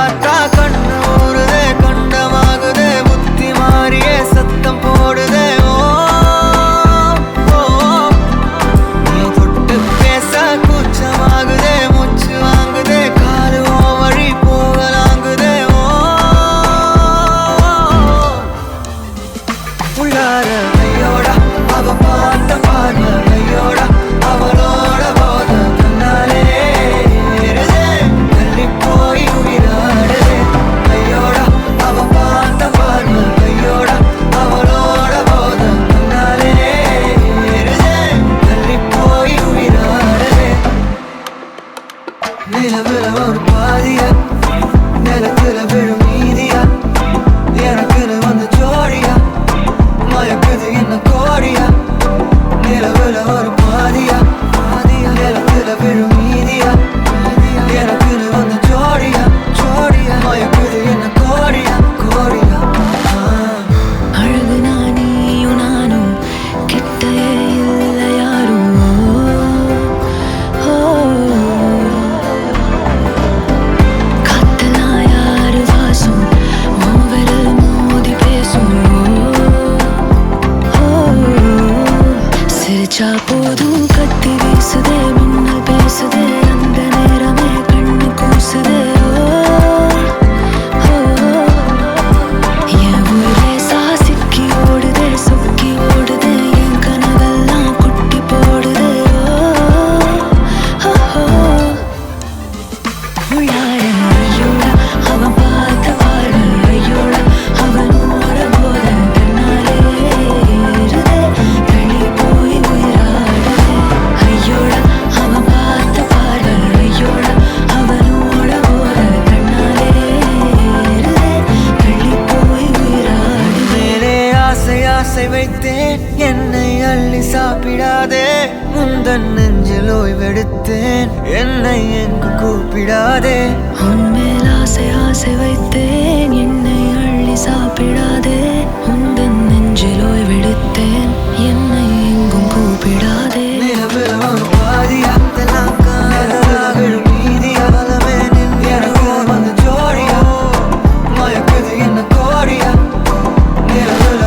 பார்த்தா கண்ணு ஊறுதே, கண்டமாகுதே, புத்தி மாறியே சத்தம் போடுதே. ஓ ஓ, நீ தொட்டு பேச கூச்சமாகுதே, மூச்சு வாங்குதே, காலு ஓ வழி போகலாங்குதே. ஓ உள்ளார ஐயோடா அவ பார்த்த பார்வை, ஐயோடா அவளோட போத கண்ணாலே ஏறுதே, தள்ளி போய் உயிராடுதே. ஐயோடா அவ பார்த்த பார்வை, ஐயோடா அவளோட போத கண்ணாலே ஏறுதே, தள்ளி போய் உயிராடுதே. நிலவுல ஒரு பாதியா, நிலத்துல விழும் மீதியா, எனக்குன்னு வந்து ஜோடியா, மயக்குது என்ன கோடியா. நிலவுல ஒரு பாதியா, நிலத்துல விழும் மீதியா, எனக்குன்னு வந்து ஜோடியா, மயக்குது என்ன கோடியா, கோடியா. அழகு நானியும் நானும் கிட்டயே இல்ல யாரும். ஓ, காத்தெல்லாம் யாரு வாசம், உன் விரல் மோதி பேசும். ஓ, சிரிச்சா போதும் கத்தி வீசுதே, மின்னல் பேசுதே, அந்த நேரமே கண்ணு கூசுதே. ஓ, என் ஊரே சாசிக்கி ஓடுதே, சொக்கி ஓடுதே, என் கனவெல்லாம் குட்டி போடுதே. ஓ, உள்ளார ஐயோடா அவன் பார்த்த பார்வை, ஐயோடா அவனோட போத கண்ணாலே ஏறுதே, தள்ளி போய் உயிராடுதே. ஐயோடா அவன் பார்த்த பார்வை, ஐயோடா அவனோட போத கண்ணாலே ஏறுதே, தள்ளி போய் உயிராடுதே. மேலே ஆசை ஆசை வைத்தேன், என்னை அள்ளி சாப்பிடாதே. முந்தன் நெஞ்சில் ஓய்வெடுத்தேன், என்னை எங்கு கூப்பிடாதே. உன்மேல் ஆசை ஆசை வைத்தேன், என்னை அள்ளி சாப்பிடாதே. உந்தன் நெஞ்சில் ஓய்வெடுத்தேன், என்னை எங்கும் கூப்பிடாதே. நிலவுல ஒரு பாதியா, இதெல்லாம் காதலா விழும் மீதியா, பலமே நின்று எனக்கு வந்து ஜோடியா, மயக்குது என்ன கோடியா. நிலவுல